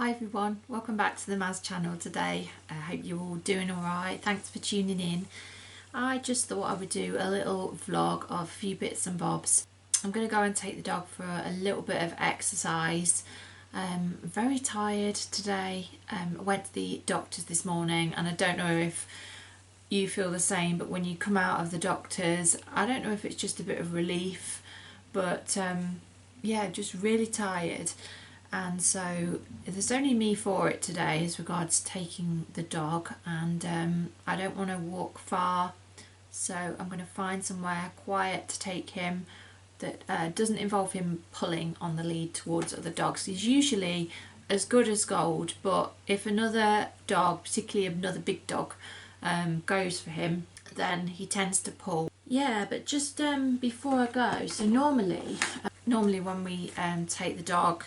Hi everyone, welcome back to the Maz channel today. I hope you're all doing alright. Thanks for tuning in. I just thought I would do a little vlog of a few bits and bobs. I'm going to go and take the dog for a little bit of exercise. I'm very tired today. I went to the doctor's this morning and I don't know if you feel the same, but when you come out of the doctor's, I don't know if it's just a bit of relief, but yeah, just really tired. And so there's only me for it today as regards taking the dog, and I don't want to walk far, so I'm going to find somewhere quiet to take him that doesn't involve him pulling on the lead towards other dogs. He's usually as good as gold, but if another dog, particularly another big dog, goes for him, then he tends to pull. Yeah, but just before I go, so normally when we take the dog,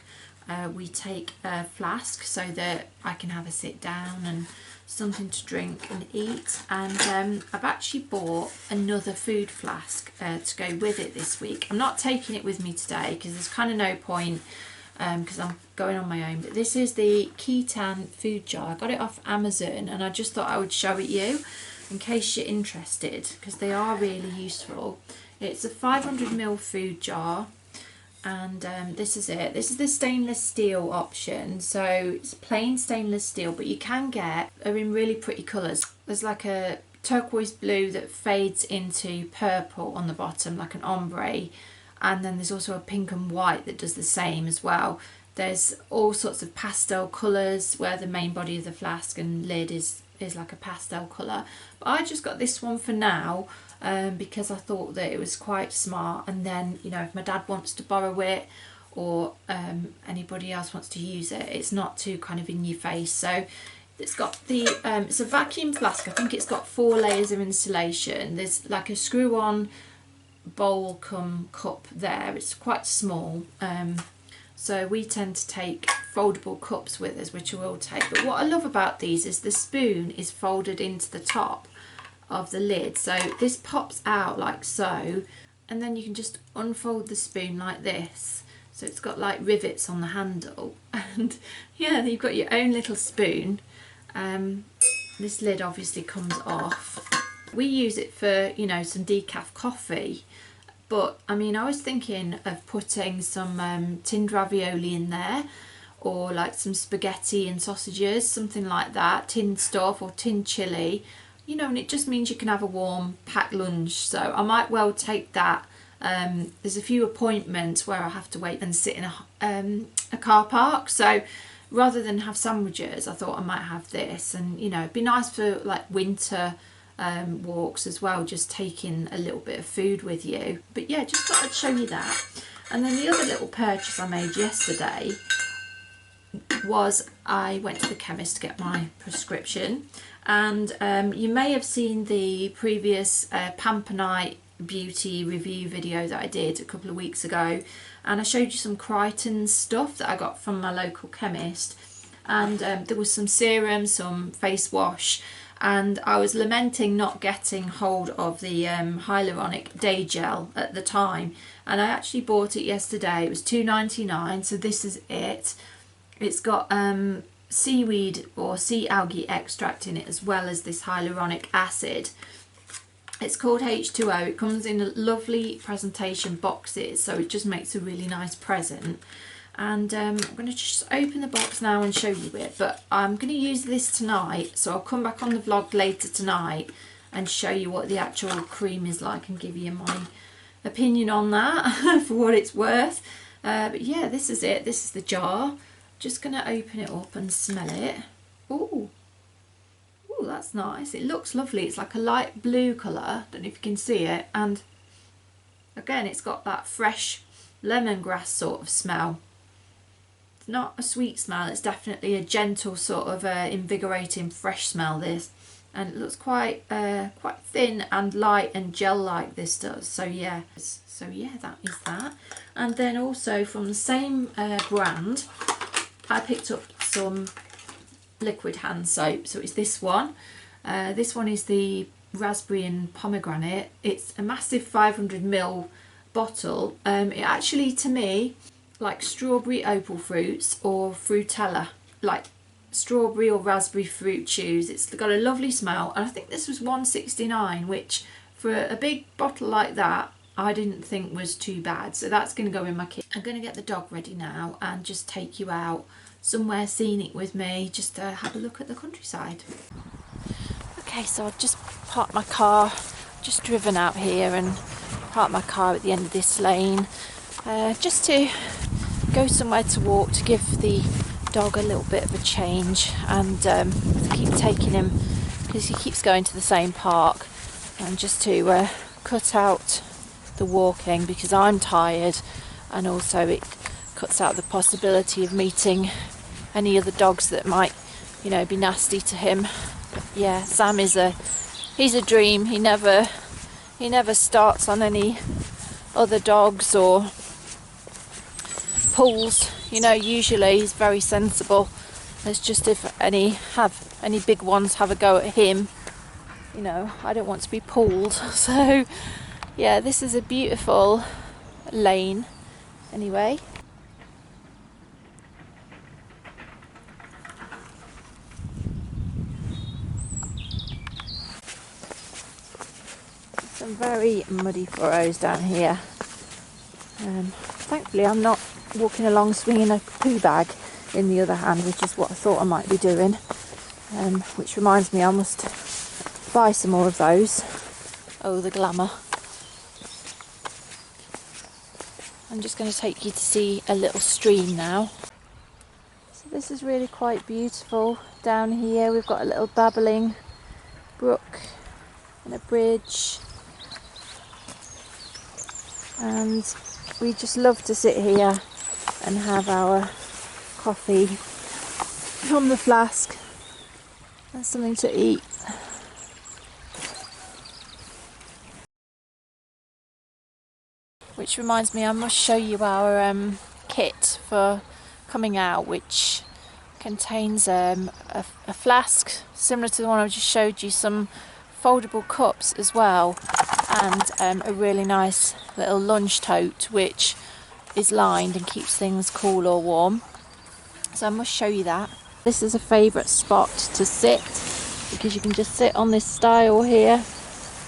we take a flask so that I can have a sit down and something to drink and eat, and I've actually bought another food flask to go with it this week. I'm not taking it with me today because there's kind of no point because I'm going on my own, but this is the Ketan Food Jar. I got it off Amazon and I just thought I would show it you in case you're interested because they are really useful. It's a 500ml food jar. And this is it. This is the stainless steel option. So it's plain stainless steel, but you can get, are in really pretty colours. There's like a turquoise blue that fades into purple on the bottom, like an ombre. And then there's also a pink and white that does the same as well. There's all sorts of pastel colours where the main body of the flask and lid is like a pastel colour. But I just got this one for now. Because I thought that it was quite smart, and then, you know, if my dad wants to borrow it or anybody else wants to use it, it's not too kind of in your face. So it's got the it's a vacuum flask. I think it's got 4 layers of insulation. There's like a screw on bowl cum cup there. It's quite small, so we tend to take foldable cups with us, which we'll take. But what I love about these is the spoon is folded into the top of the lid, so this pops out like so, and then you can just unfold the spoon like this, so it's got like rivets on the handle, and yeah, you've got your own little spoon. This lid obviously comes off. We use it for, you know, some decaf coffee, but I mean, I was thinking of putting some tinned ravioli in there, or like some spaghetti and sausages, something like that, tinned stuff, or tinned chilli. You know, and it just means you can have a warm packed lunch, so I might well take that. There's a few appointments where I have to wait and sit in a car park, so rather than have sandwiches, I thought I might have this. And you know, it'd be nice for like winter walks as well, just taking a little bit of food with you. But yeah, just thought I'd show you that. And then the other little purchase I made yesterday was I went to the chemist to get my prescription, and you may have seen the previous Pamper Night beauty review video that I did a couple of weeks ago, and I showed you some Crichton stuff that I got from my local chemist, and there was some serum, some face wash, and I was lamenting not getting hold of the Hyaluronic Day Gel at the time, and I actually bought it yesterday. It was $2.99, so this is it. It's got seaweed or sea algae extract in it, as well as this hyaluronic acid. It's called H2O. It comes in lovely presentation boxes, so it just makes a really nice present. And I'm going to just open the box now and show you it, but I'm going to use this tonight, so I'll come back on the vlog later tonight and show you what the actual cream is like and give you my opinion on that for what it's worth. But yeah, this is it. This is the jar. Just going to open it up and smell it. Ooh, ooh, that's nice. It looks lovely. It's like a light blue colour. Don't know if you can see it. And again, it's got that fresh lemongrass sort of smell. It's not a sweet smell. It's definitely a gentle sort of invigorating, fresh smell. This, and it looks quite thin and light and gel-like. This does. So yeah. That is that. And then also from the same brand, I picked up some liquid hand soap. So it's this one. This one is the raspberry and pomegranate. It's a massive 500ml bottle. It actually, to me, like strawberry opal fruits or Frutella like strawberry or raspberry fruit chews. It's got a lovely smell, and I think this was $1.69, which for a big bottle like that I didn't think was too bad. So that's going to go in my kit. I'm going to get the dog ready now and just take you out somewhere scenic with me, just to have a look at the countryside. Okay, so I've just parked my car, just driven out here and parked my car at the end of this lane, just to go somewhere to walk, to give the dog a little bit of a change, and keep taking him, because he keeps going to the same park, and just to cut out the walking, because I'm tired, and also it cuts out the possibility of meeting any other dogs that might, you know, be nasty to him. But yeah, Sam he's a dream. He never starts on any other dogs or pulls, you know. Usually he's very sensible. It's just if any big ones have a go at him, you know, I don't want to be pulled. So yeah, this is a beautiful lane anyway. Some very muddy furrows down here. Thankfully I'm not walking along swinging a poo bag in the other hand, which is what I thought I might be doing, which reminds me I must buy some more of those. Oh, the glamour. I'm just going to take you to see a little stream now. So this is really quite beautiful down here. We've got a little babbling brook and a bridge, and we just love to sit here and have our coffee from the flask and something to eat. Which reminds me, I must show you our kit for coming out, which contains a flask similar to the one I just showed you, some foldable cups as well, and a really nice little lunch tote which is lined and keeps things cool or warm. So I must show you that. This is a favourite spot to sit, because you can just sit on this stile here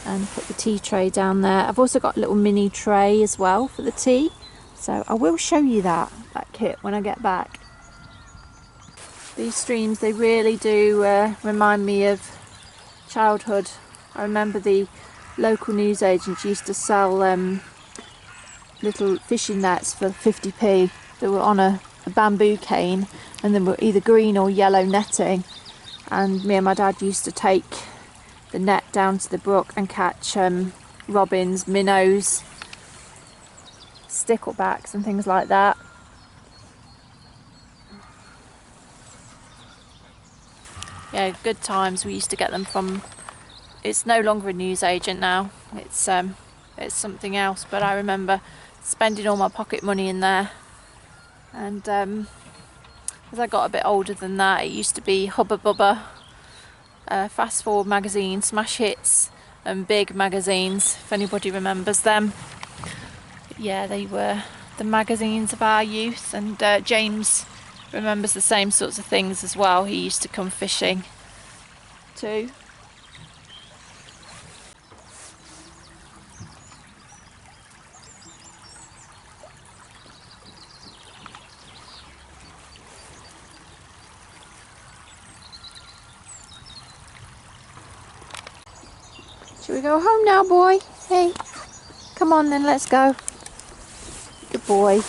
and put the tea tray down there. I've also got a little mini tray as well for the tea, so I will show you that kit when I get back. These streams, they really do remind me of childhood. I remember the local newsagents used to sell little fishing nets for 50p. They were on a bamboo cane, and they were either green or yellow netting, and me and my dad used to take the net down to the brook and catch robins, minnows, sticklebacks and things like that. Yeah, good times. We used to get them from, it's no longer a newsagent now, it's something else, but I remember spending all my pocket money in there. And as I got a bit older than that, it used to be Hubba Bubba, Fast Forward magazine, Smash Hits and Big magazines, if anybody remembers them. But yeah, they were the magazines of our youth, and James remembers the same sorts of things as well. He used to come fishing too. Shall we go home now, boy? Hey, come on then, let's go. Good boy.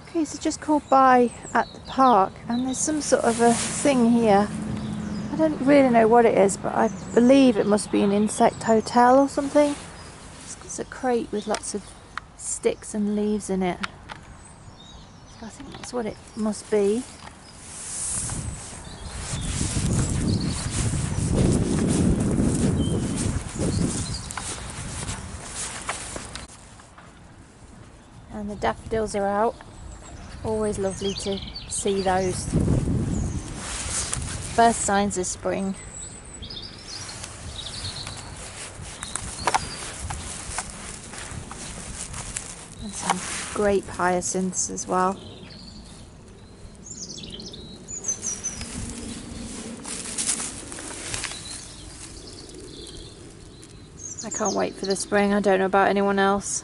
Okay, so just called by at the park, and there's some sort of a thing here. I don't really know what it is, but I believe it must be an insect hotel or something. It's a crate with lots of sticks and leaves in it. I think that's what it must be. And the daffodils are out. Always lovely to see those. First signs of spring. And some grape hyacinths as well. I can't wait for the spring. I don't know about anyone else.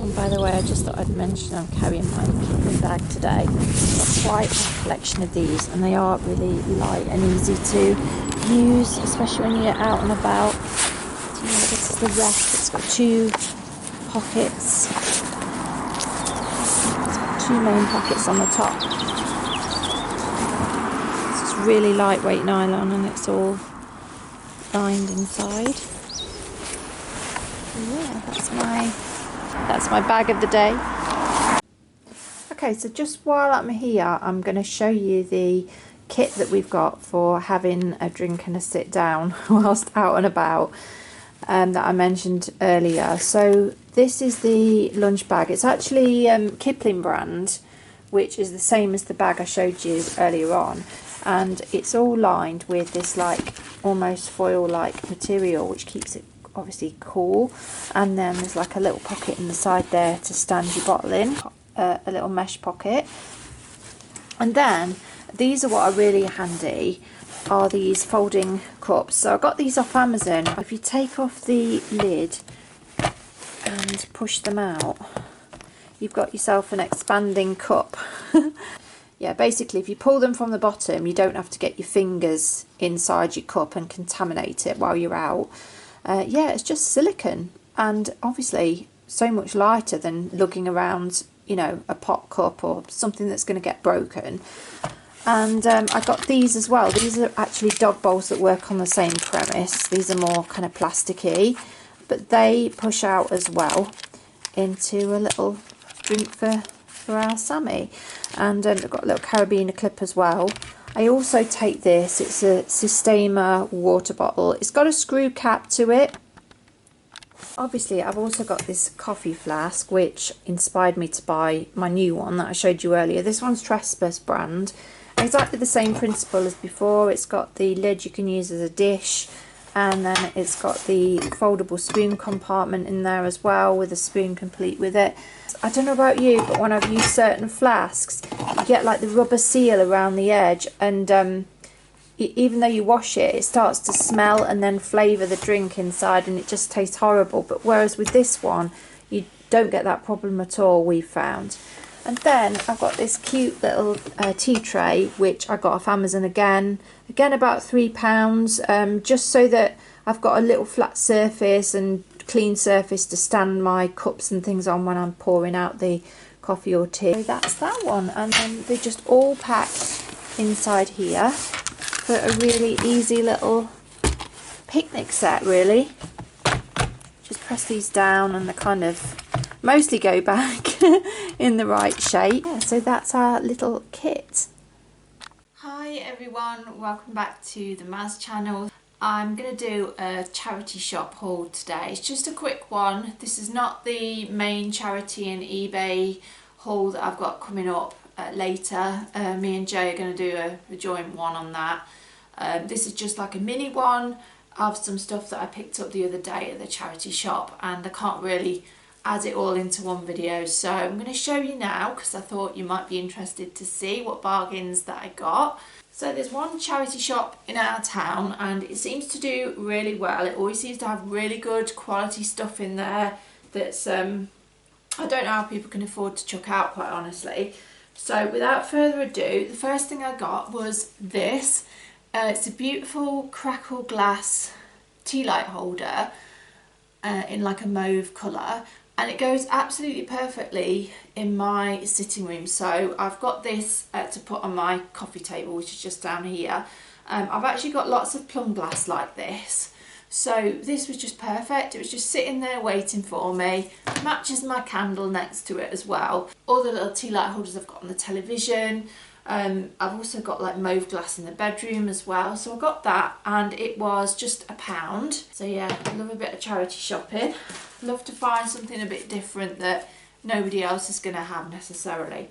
And by the way, I just thought I'd mention I'm carrying my Ketan bag today. I've got quite a collection of these, and they are really light and easy to use, especially when you're out and about. So, this is the rest. It's got 2 pockets. It's got 2 main pockets on the top. It's just really lightweight nylon, and it's all lined inside. So yeah, that's my bag of the day. Okay, so just while I'm here, I'm going to show you the kit that we've got for having a drink and a sit down whilst out and about, that I mentioned earlier. So this is the lunch bag. It's actually Kipling brand, which is the same as the bag I showed you earlier on, and it's all lined with this like almost foil like material which keeps it obviously cool, and then there's like a little pocket in the side there to stand your bottle in, a little mesh pocket. And then these are what are really handy, are these folding cups. So I got these off Amazon. If you take off the lid and push them out, you've got yourself an expanding cup. Yeah, basically if you pull them from the bottom, you don't have to get your fingers inside your cup and contaminate it while you're out. Yeah, it's just silicone, and obviously so much lighter than lugging around, you know, a pot cup or something that's going to get broken. And I got these as well. These are actually dog bowls that work on the same premise. These are more kind of plasticky, but they push out as well into a little drink for our Sammy. And I've got a little carabiner clip as well. I also take this, it's a Systema water bottle. It's got a screw cap to it. Obviously I've also got this coffee flask which inspired me to buy my new one that I showed you earlier. This one's Trespass brand. Exactly the same principle as before. It's got the lid you can use as a dish, and then it's got the foldable spoon compartment in there as well, with a spoon complete with it. I don't know about you, but when I've used certain flasks, you get like the rubber seal around the edge, and even though you wash it, it starts to smell and then flavour the drink inside, and it just tastes horrible. But whereas with this one, you don't get that problem at all, we've found. And then I've got this cute little tea tray, which I got off Amazon again about £3, just so that I've got a little flat surface and clean surface to stand my cups and things on when I'm pouring out the coffee or tea. So that's that one, and then they're just all packed inside here for a really easy little picnic set, really. Just press these down and they kind of mostly go back in the right shape. Yeah, so that's our little kit. Hi everyone, welcome back to the Maz channel. I'm going to do a charity shop haul today. It's just a quick one. This is not the main charity and eBay haul that I've got coming up later. Me and Jay are going to do a joint one on that. This is just like a mini one of some stuff that I picked up the other day at the charity shop, and I can't really add it all into one video, so I'm going to show you now because I thought you might be interested to see what bargains that I got. So there's one charity shop in our town and it seems to do really well. It always seems to have really good quality stuff in there that's I don't know how people can afford to chuck out, quite honestly. So without further ado, the first thing I got was this. It's a beautiful Crackle glass tea light holder in like a mauve colour, and it goes absolutely perfectly in my sitting room. So I've got this to put on my coffee table, which is just down here. I've actually got lots of plum glass like this, so this was just perfect. It was just sitting there waiting for me. Matches my candle next to it as well. All the little tea light holders I've got on the television, I've also got like mauve glass in the bedroom as well, so I got that and it was just £1. So yeah, I love a bit of charity shopping. Love to find something a bit different that nobody else is going to have necessarily.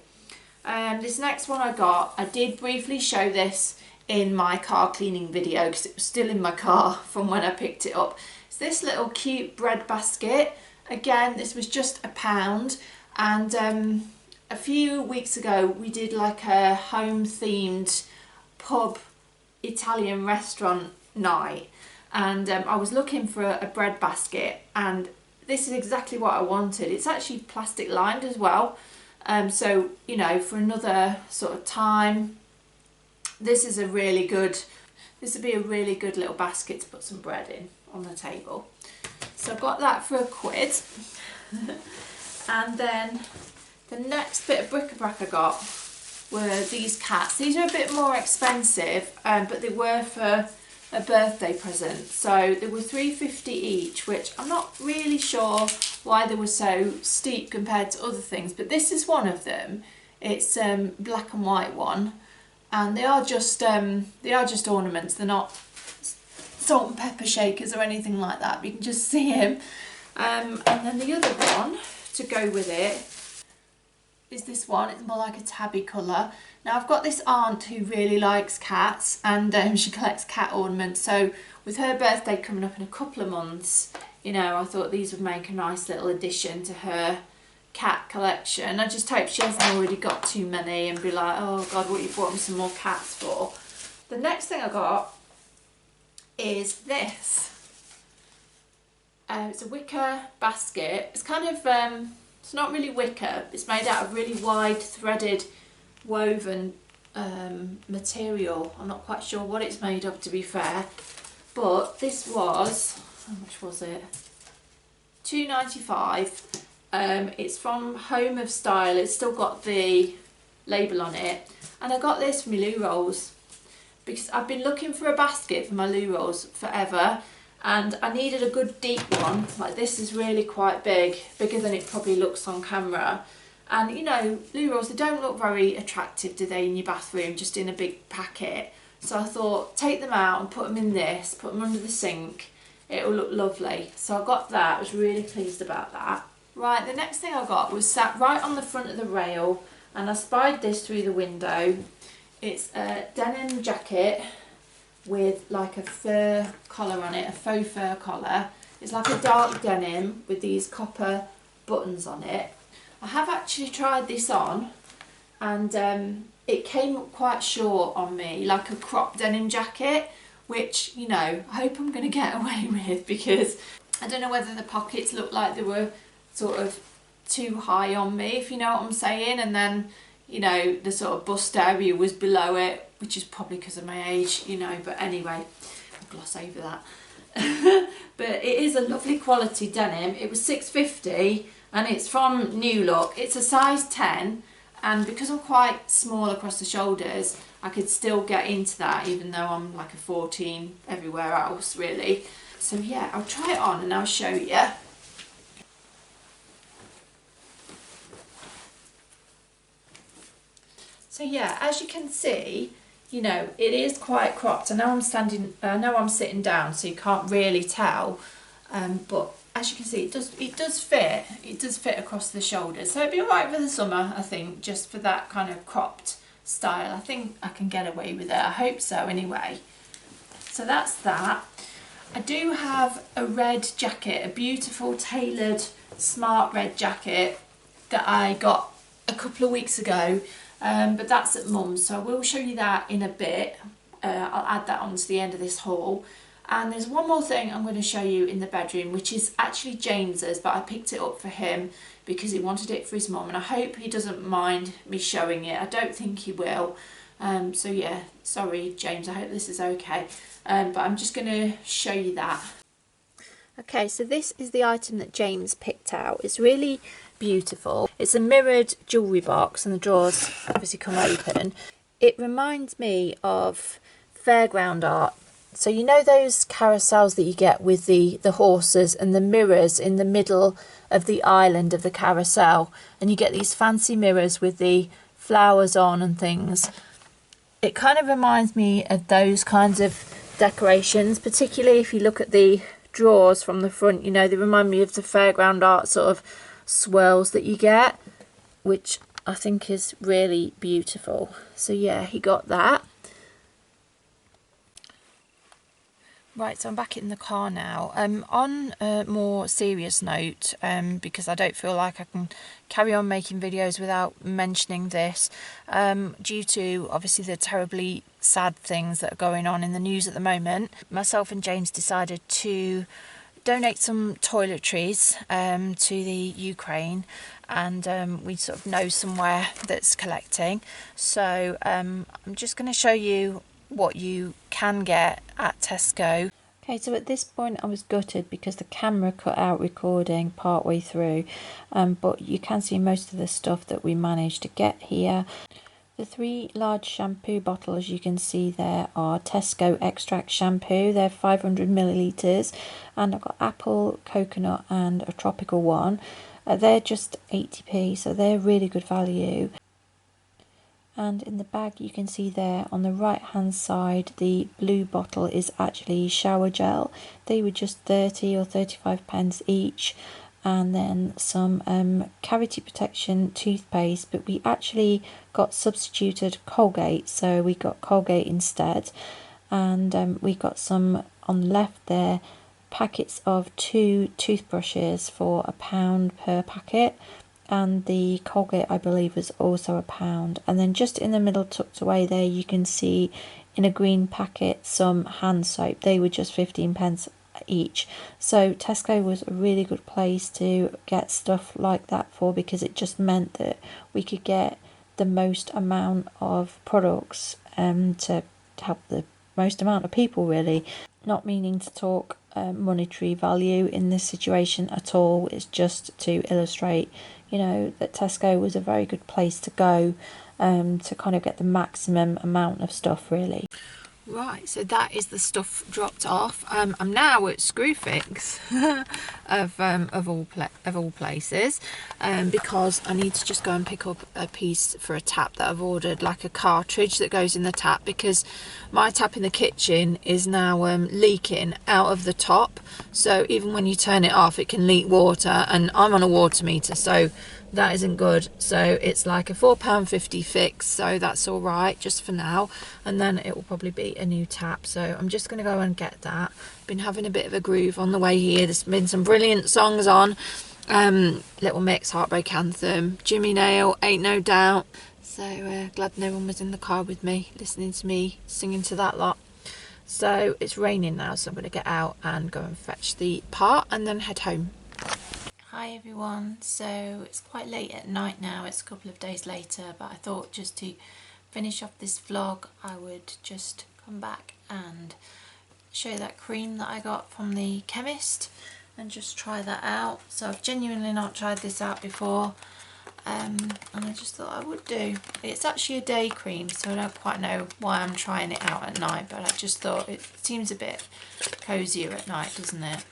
This next one I did briefly show this in my car cleaning video because it was still in my car from when I picked it up. It's this little cute bread basket. Again, this was just £1, and a few weeks ago we did like a home themed pub Italian restaurant night, and I was looking for a bread basket, and this is exactly what I wanted. It's actually plastic lined as well, so you know, for another sort of time, this would be a really good little basket to put some bread in on the table. So I got that for £1. And then the next bit of bric-a-brac I got were these cats. These are a bit more expensive, but they were for a birthday present. So they were £3.50 each, which I'm not really sure why they were so steep compared to other things, but this is one of them. It's black and white one, and they are just ornaments. They're not salt and pepper shakers or anything like that. You can just see him. And then the other one to go with it is this one. It's more like a tabby colour. Now I've got this aunt who really likes cats, and she collects cat ornaments, so with her birthday coming up in a couple of months, you know, I thought these would make a nice little addition to her cat collection. I just hope she hasn't already got too many and be like, oh god, what you bought me some more cats for. The next thing I got is this. It's a wicker basket. It's kind of it's not really wicker. It's made out of really wide threaded woven material. I'm not quite sure what it's made of, to be fair, but this was, how much was it? £2.95. It's from Home of Style. It's still got the label on it, and I got this for my loo rolls because I've been looking for a basket for my loo rolls forever, and I needed a good deep one. Like, this is really quite big, bigger than it probably looks on camera. And you know, loo rolls, they don't look very attractive, do they, in your bathroom, just in a big packet. So I thought, take them out and put them in this, put them under the sink. It'll look lovely. So I got that. I was really pleased about that. Right, the next thing I got was sat right on the front of the rail, and I spied this through the window. It's a denim jacket with like a fur collar on it, a faux fur collar. It's like a dark denim with these copper buttons on it. I have actually tried this on, and it came up quite short on me, like a crop denim jacket, which, you know, I hope I'm going to get away with, because I don't know whether the pockets looked like they were sort of too high on me, if you know what I'm saying, and then, you know, the sort of bust area was below it, which is probably because of my age, you know, but anyway, I'll gloss over that. But it is a lovely quality denim. It was £6.50, and it's from New Look. It's a size 10, and because I'm quite small across the shoulders, I could still get into that, even though I'm like a 14 everywhere else, really. So yeah, I'll try it on and I'll show you. So yeah, as you can see, you know, it is quite cropped. I know I'm sitting down, so you can't really tell, but as you can see, it does fit across the shoulders. So it'd be alright for the summer, I think, just for that kind of cropped style. I think I can get away with it. I hope so anyway. So that's that. I do have a red jacket, a beautiful tailored smart red jacket that I got a couple of weeks ago, but that's at Mum's, so I will show you that in a bit. I'll add that on to the end of this haul. And there's one more thing I'm going to show you in the bedroom, which is actually James's, but I picked it up for him because he wanted it for his mum, and I hope he doesn't mind me showing it. I don't think he will. So yeah, sorry James, I hope this is okay. But I'm just going to show you that. Okay, so this is the item that James picked out. It's really beautiful. It's a mirrored jewellery box, and the drawers obviously come open. It reminds me of fairground art. So you know those carousels that you get with the horses and the mirrors in the middle of the island of the carousel, and you get these fancy mirrors with the flowers on and things. it kind of reminds me of those kinds of decorations, particularly if you look at the drawers from the front. You know, they remind me of the fairground art sort of swirls that you get, which I think is really beautiful. So yeah, he got that. Right, so I'm back in the car now. On a more serious note, because I don't feel like I can carry on making videos without mentioning this, due to obviously the terribly sad things that are going on in the news at the moment, myself and James decided to donate some toiletries to the Ukraine, and we sort of know somewhere that's collecting. So I'm just going to show you what you can get at Tesco. Okay, so at this point I was gutted because the camera cut out recording partway through, but you can see most of the stuff that we managed to get here. The 3 large shampoo bottles you can see there are Tesco extract shampoo. They're 500 millilitres, and I've got apple, coconut and a tropical one. They're just 80p, so they're really good value. And in the bag you can see there on the right hand side, the blue bottle is actually shower gel. They were just 30 or 35 pence each. And then some cavity protection toothpaste, but we actually got substituted Colgate, so we got Colgate instead. And we got some on the left there, packets of 2 toothbrushes for £1 per packet. And the Colgate, I believe, was also £1. And then just in the middle, tucked away there, you can see in a green packet some hand soap. They were just 15 pence each. So Tesco was a really good place to get stuff like that for, because it just meant that we could get the most amount of products to help the most amount of people, really. Not meaning to talk monetary value in this situation at all. It's just to illustrate, you know, that Tesco was a very good place to go to kind of get the maximum amount of stuff, really. Right, so that is the stuff dropped off. I'm now at Screwfix of all places, because I need to just go and pick up a piece for a tap that I've ordered, like a cartridge that goes in the tap, because my tap in the kitchen is now leaking out of the top. So even when you turn it off, it can leak water, and I'm on a water meter, so that isn't good. So it's like a £4.50 fix, so that's all right just for now, and then it will probably be a new tap. So I'm just going to go and get that. Been having a bit of a groove on the way here. There's been some brilliant songs on, Little Mix, Heartbreak Anthem, Jimmy Nail, Ain't No Doubt. So glad no one was in the car with me listening to me singing to that lot. So it's raining now, so I'm going to get out and go and fetch the part and then head home. Hi everyone, so it's quite late at night now, it's a couple of days later, but I thought just to finish off this vlog I would just come back and show you that cream that I got from the chemist and just try that out. So I've genuinely not tried this out before, and I just thought I would do. It's actually a day cream, so I don't quite know why I'm trying it out at night, but I just thought it seems a bit cosier at night, doesn't it?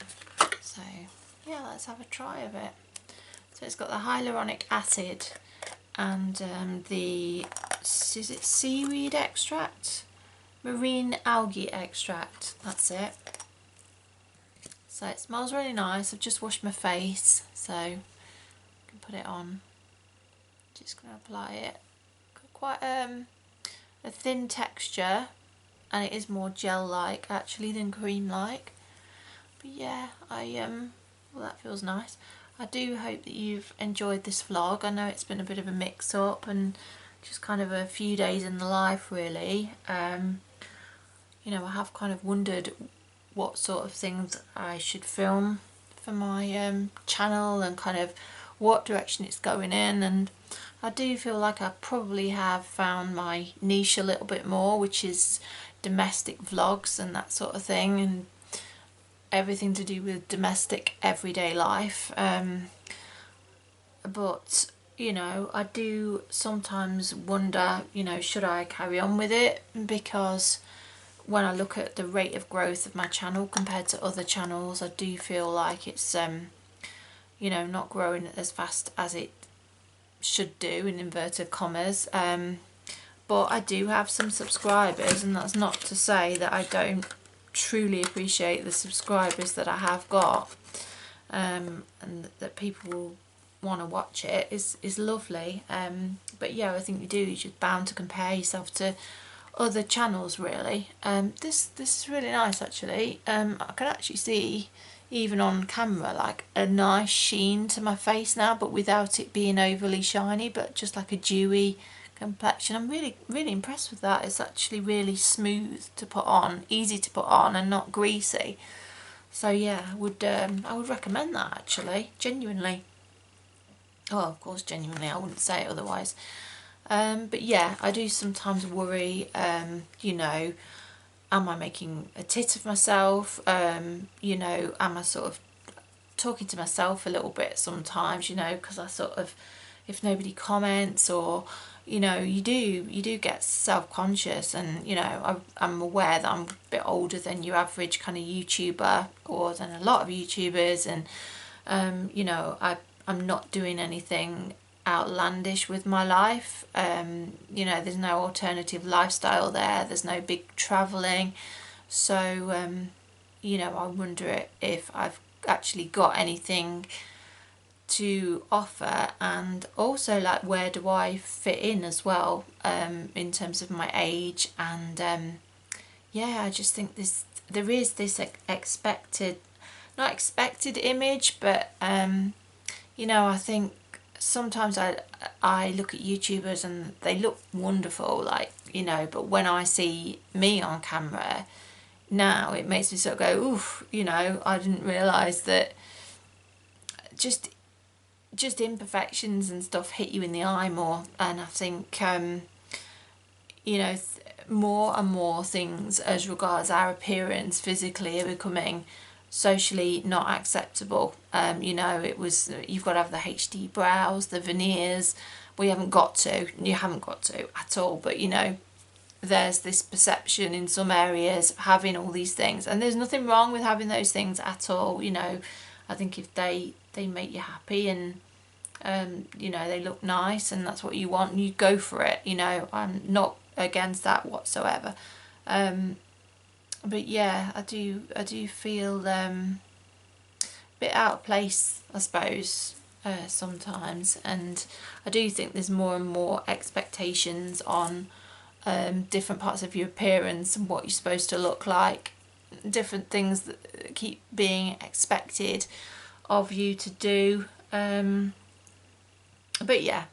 So yeah, let's have a try of it. So it's got the hyaluronic acid and the, is it seaweed extract? Marine algae extract, that's it. So it smells really nice. I've just washed my face, so I can put it on. Just going to apply it. Got quite a thin texture, and it is more gel-like actually than cream-like. But yeah, well, that feels nice. I do hope that you've enjoyed this vlog. I know it's been a bit of a mix-up and just kind of a few days in the life, really. You know, I have kind of wondered what sort of things I should film for my channel and kind of what direction it's going in, and I do feel like I probably have found my niche a little bit more, which is domestic vlogs and that sort of thing, and everything to do with domestic everyday life. But you know, I do sometimes wonder, you know, should I carry on with it, because when I look at the rate of growth of my channel compared to other channels, I do feel like it's you know, not growing as fast as it should do, in inverted commas. but I do have some subscribers, and that's not to say that I don't truly appreciate the subscribers that I have got, and that people want to watch it is lovely. But yeah, I think you're just bound to compare yourself to other channels, really. This is really nice, actually. I can actually see, even on camera, like a nice sheen to my face now, but without it being overly shiny, but just like a dewy complexion. I'm really impressed with that. It's actually really smooth to put on, easy to put on, and not greasy. So yeah, I would recommend that, actually, genuinely. Oh, of course, genuinely, I wouldn't say it otherwise. But yeah, I do sometimes worry, you know, am I making a tit of myself? You know, am I sort of talking to myself a little bit sometimes, you know, because I sort of, if nobody comments, or, you know, you do get self-conscious, and, you know, I'm aware that I'm a bit older than your average kind of YouTuber, or than a lot of YouTubers, and, you know, I'm not doing anything outlandish with my life. You know, there's no alternative lifestyle there's no big travelling, so you know, I wonder if I've actually got anything to offer, and also, like, where do I fit in as well, in terms of my age, and yeah, I just think there is this not expected image, but you know, I think sometimes I look at YouTubers and they look wonderful, like, you know, but when I see me on camera now, it makes me sort of go, oof, you know, I didn't realise that just imperfections and stuff hit you in the eye more. And I think, you know, more and more things as regards our appearance physically are becoming socially not acceptable. You know, you've got to have the HD brows, the veneers. You haven't got to at all, but, you know, there's this perception in some areas of having all these things, and there's nothing wrong with having those things at all. You know, I think if they make you happy, and you know, they look nice, and that's what you want, and you go for it. You know, I'm not against that whatsoever. But yeah, I do feel a bit out of place, I suppose, sometimes, and I do think there's more and more expectations on different parts of your appearance and what you're supposed to look like, different things that keep being expected of you to do. But yeah,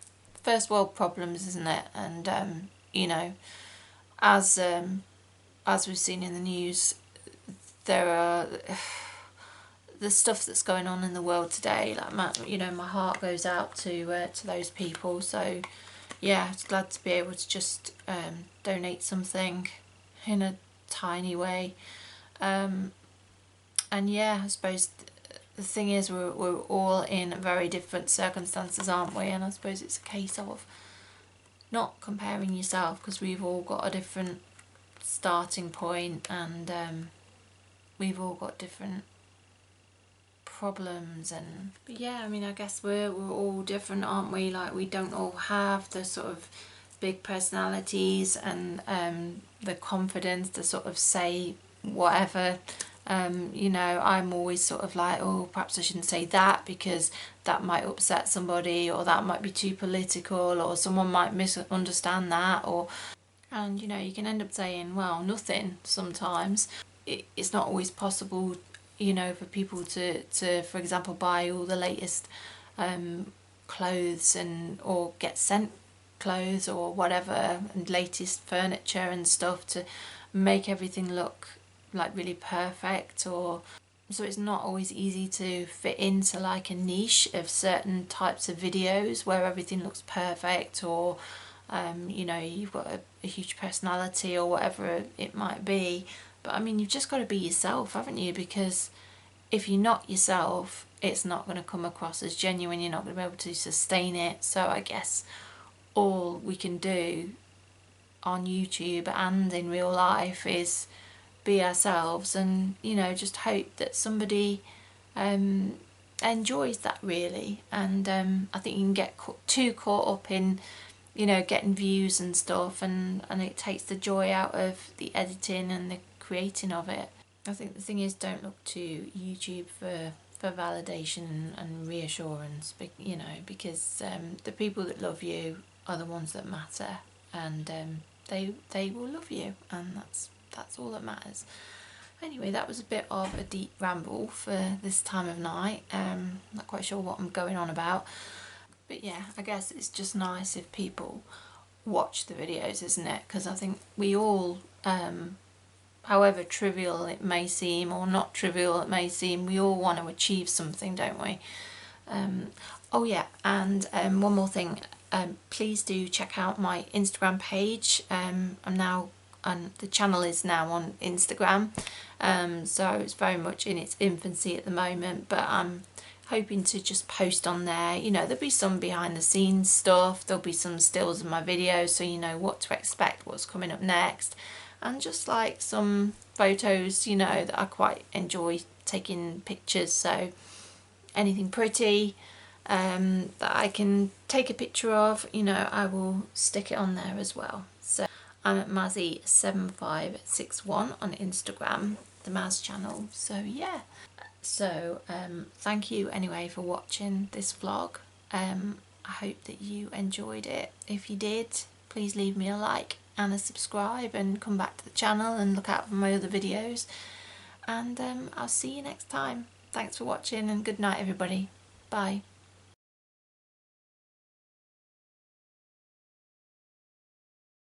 first world problems, isn't it? And you know, as we've seen in the news, there are the stuff that's going on in the world today. Like, my heart goes out to those people. So yeah, it's glad to be able to just donate something in a tiny way. And yeah, I suppose the thing is, we're all in very different circumstances, aren't we? And I suppose it's a case of not comparing yourself, because we've all got a different starting point, and we've all got different problems. And but yeah, I mean, I guess we're all different, aren't we? Like, we don't all have the sort of big personalities and the confidence to sort of say whatever. You know, I'm always sort of like, oh, perhaps I shouldn't say that because that might upset somebody, or that might be too political, or someone might misunderstand that, and you know, you can end up saying, well, nothing sometimes. It's not always possible, you know, for people to for example, buy all the latest clothes or get sent clothes or whatever, and latest furniture and stuff to make everything look like really perfect. Or so it's not always easy to fit into like a niche of certain types of videos where everything looks perfect, or you know, you've got a huge personality or whatever it might be. But I mean, you've just got to be yourself, haven't you? Because if you're not yourself, it's not going to come across as genuine. You're not going to be able to sustain it. So I guess all we can do on YouTube and in real life is be ourselves, and, you know, just hope that somebody enjoys that, really. And I think you can get too caught up in, you know, getting views and stuff, and it takes the joy out of the editing and the creating of it. I think the thing is, don't look to YouTube for validation and reassurance, you know, because the people that love you are the ones that matter, and they will love you, and that's all that matters. Anyway, that was a bit of a deep ramble for this time of night. Not quite sure what I'm going on about, but yeah, I guess it's just nice if people watch the videos, isn't it? Because I think we all, however trivial it may seem or not trivial it may seem, we all want to achieve something, don't we? Oh yeah, and one more thing, please do check out my Instagram page. The channel is now on Instagram, so it's very much in its infancy at the moment, but I'm hoping to just post on there. You know, there'll be some behind the scenes stuff, there'll be some stills of my videos, so you know what to expect, what's coming up next, and just like some photos, you know, that I quite enjoy taking pictures. So anything pretty that I can take a picture of, you know, I will stick it on there as well. So I'm at Mazzy7561 on Instagram, the Maz channel. So yeah, so thank you anyway for watching this vlog. I hope that you enjoyed it. If you did, please leave me a like and a subscribe, and come back to the channel and look out for my other videos, and I'll see you next time. Thanks for watching, and good night everybody. Bye.